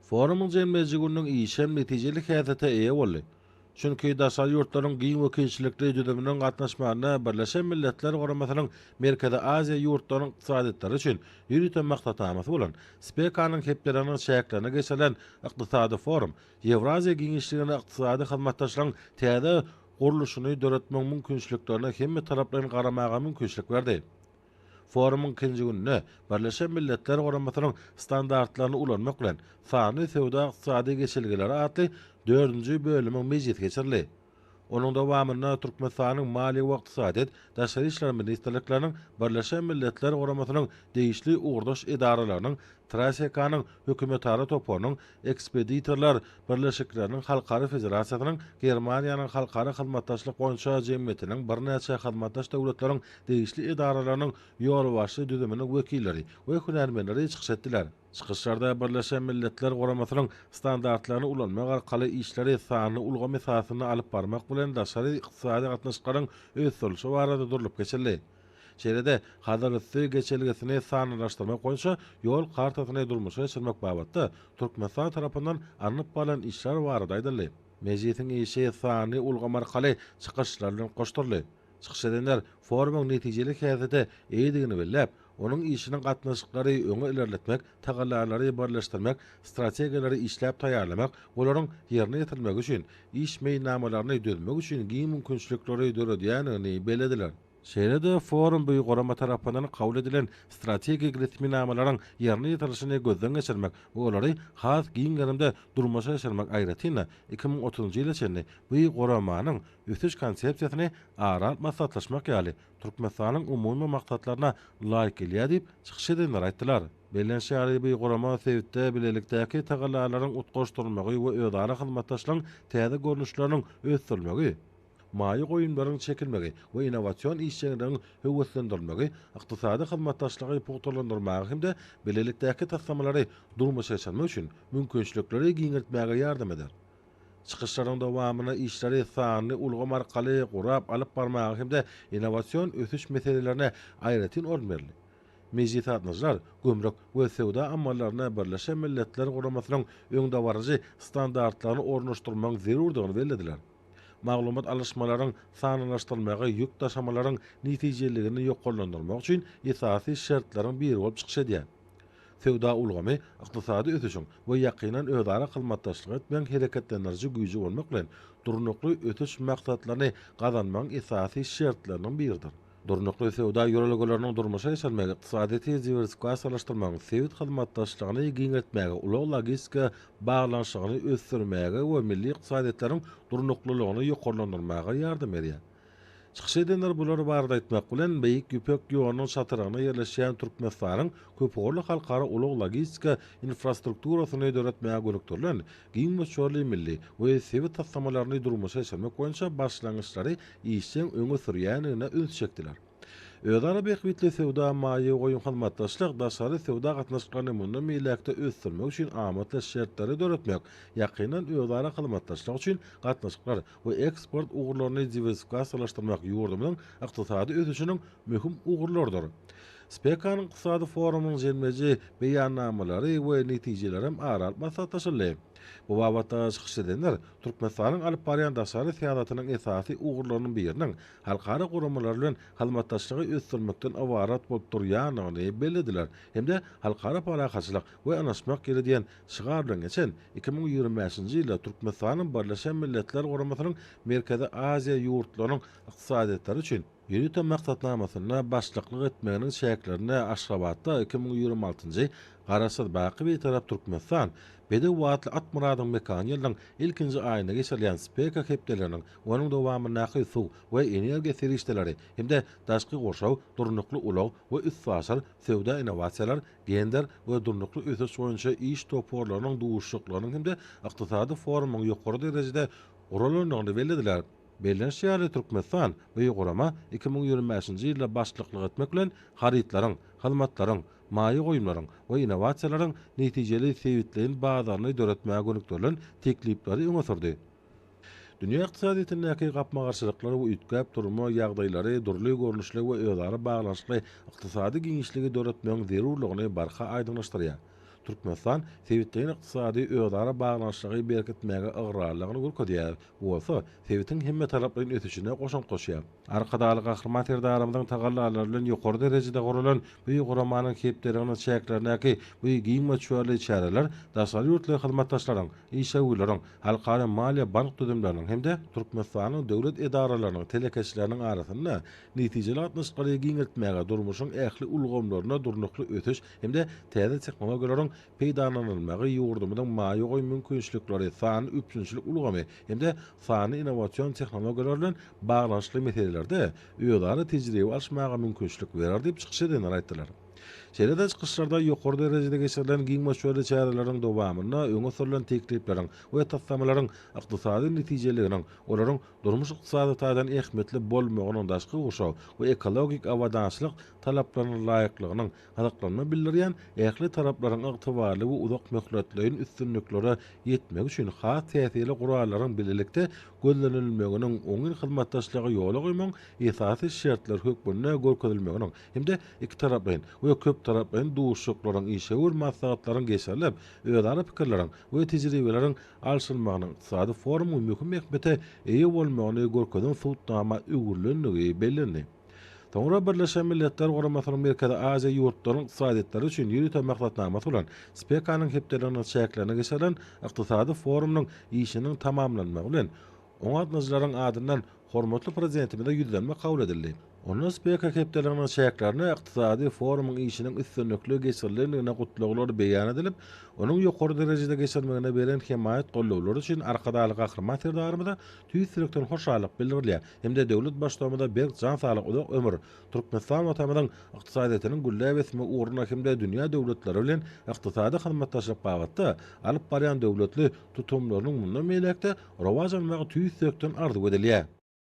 Forumun jemleji günüň işem netijeli häzete eýe boldy. Çünki daşary ýurtlaryň giň wekilçilikleri düzüminiň gatnaşmagyna Birleşen Milletler Guramasynyň Merkezi Aziýa ýurtlarynyň ykdysadytlary üçin ýürüten maksatnamasy bolan Spekanyň hepleriniň şäherlerine geçilen ykdysady forum Ewraziýa giňişligine ykdysady hyzmatdaşlygyň täze guruluşyny döretmek mümkinçiliklerine hemme taraplaryň garamaga mümkinçilik berdi. Forumun ikinji gününe Birleşen Milletler Guramasynyň standartlaryny ulanmak bilen sany sowda ykdysady geçilgileri atly 4-nji bölümiň mejlisi geçirildi. Onuň dowamyna Türkmenistanyň Maliýe we Ykdysadyt Daşary işler ministrlikleriniň Birleşen Milletler Guramasynyň degişli ugrdaş edaralarynyň Trasiyakanyň hökümetara topunyň ekspeditorlar birleşikleriniň halkary federasiýasynyň Germaniýanyň halkary hyzmatdaşlyk boýunça jemgyýetiniň bir näçe hyzmatdaş döwletleriň degişli edaralarynyň ýolbaşy düzüminiň wekilleri we hünärmenleri çykyş etdiler. Çykyşlarda Birleşen Milletler Guramasynyň standartlaryny ulanmak arkaly işleri sany ulgam esasyny alyp barmak bilen daşary ykdysady gatnaşyklaryň öz solusy barada durulyp geçildi. Şeýlede hazırlyk geçilgesini sanylaşdyrmak boýunça ýol kartasyny durmuşa geçirmek babatda Türkmenistan tarapyndan alınıp balan işler barada aýdyldy. Mejlisiň işi sany ulgam arkaly çykyşlar bilen goşdurly. Çykyş edenler forumuň netijeli häzete eýdigini bellep, onun işinin gatnaşyklary öňe ilerletmek, tagallarary birleşdirmek, strategiýalary işläp taýýarlamak, olaryň ýerine ýetirmek üçin iş meýnamalaryny düzmek üçin giň mümkinçilikleri döredýäni belediler. Şeýlede forum bu gorama tarapyndan kabul edilen strategik retminamalaryň ýerine ýetirilişini gözden geçirmek we olary has giň ýerinde durmuşa geçirmek aýratyna 2030-njy ýyla çenli bu goramanyň ötüş konsepsiýasyny aral maslahatlaşmak ýaly Türkmenistanyň umumy maksatlaryna laýyk gelýär diýip çykyş edenler aýtdylar. Belenşäri bu gorama sebäpde bilelikdäki tagallarlaryň utgaşdyrylmagy we özara hyzmatdaşlygyň täze görnüşleriniň ösdürülmegi, maýy goýunlaryň çekilmegi we innovasiýon işçileriniň höwetlendirilmegi, ykdysady hyzmatdaşlygy puhtalandyrmagy hemde bilelikdäki taslamlary durmuşa geçirmek üçin mümkinçilikleri giňertmäge ýardam eder. Çykyşlaryň dowamyna işleri sany ulgam arkaly gurap alyp barmagy hemde innovasiýon ösüş meselelerine aýratyn orun berildi. Mejlis gatnaşyjylar gömrük we sowda ammalaryna Birleşen Milletler Guramasynyň öňde barjy standartlaryny ornaşdyrmagyň zerurdygyny bellediler. Maglumat alışmalaryň sanylaşdyrylmagy ýük taşamalaryň netijeligini ýokallandyrmak üçin esasy şertlaryň biri bolup çykyş edýär. Sowda ulgamy, ykdysady ösüşiň we ýakynan özara hyzmatdaşlyk etmeň hereketlendiriji güýji bolmak bilen durnukly ötüş maksatlaryny gazanmagyň esasy şertlarynyň biridir. Durnukly sowda ýöreleglerini durmuşa geçirmek, ykdysady diversifikasyýalaşdyrmagyň, sowet hyzmatdaşlygyny giňertmäge, ulak logistika baglanşygyny ösdürmäge we milli ykdysadylaryň durnuklylygyny ýokarlandyrmaga ýardam berýär. Çykyş edenler bulary barada aýtmak bilen beýik ýüpek ýolunyň çatyryna ýerleşýän Türkmenistanyň köpgorly halkara ulak logistika infrastrukturasyny döretmäge gönükdirilen giň möçörli milli we sowet taslamalaryny durmuşa geçirmek boýunça başlangyçlary işçiň öňe sürýänine üns çekdiler. Özara bekbitli sowda maýy goýun hyzmatdaşlyk daşary sowda gatnaşyklaryny mundan meýlekde ösdürmek üçin amatly şertleri döretmek, ýakynan özara hyzmatdaşlyk üçin gatnaşyklar we eksport ugurlaryny diversifikasyýalaşdyrmak ýurdumyň ykdysady ösüşiniň möhüm ugurlarydyr. Spekanyň ykdysady forumunyň jelmeji beýannamalary we netijeleri aral maslahatlaşyldy. Bu babatda çykyş edenler Türkmenistanyň alyp barýan daşary syýasatynyň esasy ugurlarynyň biriniň halkara guramalar bilen hyzmatdaşlygy ösdürmekden awarat bolup durýanyny bellediler. Hemde halkara parahaçylyk we anaşmak gerediýän şygar bilen geçen 2025-nji ýylda Türkmenistanyň Birleşen Milletler Guramasynyň Merkezi Aziýa ýurtlarynyň ykdysadytlary üçin ýürüten maksatnamasyna başlyklyk etmeginiň şäherlerine Aşgabatda 2026-njy Garasat Baky bir tarap Türkmenistan Bede watly at muradyň mekany ýylyň ilkinji aýyna geçirilýän speka hepdeleriniň onuň dowamyna suw we energiýa serişdeleri hemde daşky gorşaw, durnukly ulak we üstsasar sowda innovasiýalar, gender we durnukly ösüş boýunça iş toporlarynyň duşuklarynyň hemde ykdysady forumuň ýokary derejede gurulanyny bellediler. Belenşäri Türkmenistan we Gorama 2025-nji ýylda başlyklyk etmek bilen haritlaryň, hyzmatlaryň, maýy goýumlaryň we innovasiýalaryň netijeli sebitlerini bazaryny döretmäge gönükdirilen teklipleri öňe sürdi. Dünýä ykdysadynyň gapma garşylyklary we ütkäp durma ýagdaýlary, durly görnüşli we özara baglanşykly ykdysady giňişligi döretmegiň zerurlygyny barha aýdymlaşdyrýar. Türkmenistan Sewitden ykdysady öýdara baglanşygy berkitmäge ygyrarlygyny görkezýär. Bolsa, Sewitin hemme taraplaryň ötüşine goşan goşýar. Arkadaly gahrymat erdarymyň tagallary bilen ýokary derejede guralan bu ýygramanyň kepleriniň çäklerindäki bu giýim we çöwrli çäreler daşary ýurtly hyzmatdaşlaryň, işäwleräň, halkara maliýe bank düzümleriniň hemde Türkmenistanyň döwlet edaralarynyň telekeşleriniň arasynda netijeli atnaşyklary giňertmäge durmuşyň ähli ulgamlaryna durnukly ötüş hemde täze tehnologiýalaryň peýdalanmagy ýurdumyň maýy mümkinçilikleri sany üçinçilik ulgamy hemde sany innowasion tehnologiýalar bilen baglanşykly meselelerde öýdary tejribe alşmaga mümkinçilik berer diýip çykyş edenler aýtdylar. Şeýle çykyşlarda ýokary derejede geçirilen giň meşgul çäreleriň dowamyna öňe sürülen teklipleriň we taslamalaryň ykdysady netijeleriniň olaryň durmuş ykdysadydan ähmetli bolmagynyň daşky uşaw we ekologik awadançylyk talaplaryna laýyklygynyň hazaklanma bildirýän ähli taraplaryň ygtybarly we uzak möhletlerini üstünlikleri ýetmek üçin has täsirli gurallaryň bilelikde gözlenilmeginiň oňun hyzmatdaşlygy ýola goýmaň esasy şertler hökmünde görkezilmeginiň hemde iki tarapyn we köp tarapyn duşuklaryň işäwür maslahatlaryň geçerlep öýdary pikirleriň we tejribeleriň alşylmagynyň ykdysady forum we möhüm ähmete eýe bolmagyny görkezen sultnama öwürlenligi belli. Toňra Birleşen Milletler Guramasynyň Merkezi Aziýa ýurtlarynyň ykdysadytlary üçin ýürüten maksatnamasy bolan SPK-nyň hepleriniň çäklerine geçirilen ykdysady forumynyň işiniň tamamlanmagy bilen oň atnaşylaryň adyndan hormatly prezidentimize ýüzlenme kabul edildi. Onun SPK hepleriniň çäklerine ykdysady forumyň işiniň üstünlikli geçirilendigine gutlaglary beýan edilip, onun ýokary derejede geçirmegine beren himayet gollawlary üçin arkadaly gahrymat erdarymyza tüýsürekden hoşallyk bildirilýär. Hemde döwlet başlawynda berk jan saglyk uzak ömür Türkmenistan watanymyň ykdysadynyň gülläp esme uğruna hemde dünýä döwletleri bilen ykdysady hyzmatdaşlyk bagatda alyp barýan döwletli tutumlarynyň mundan meýlekde rowajanmagy tüýsürekden arzuw edilýär.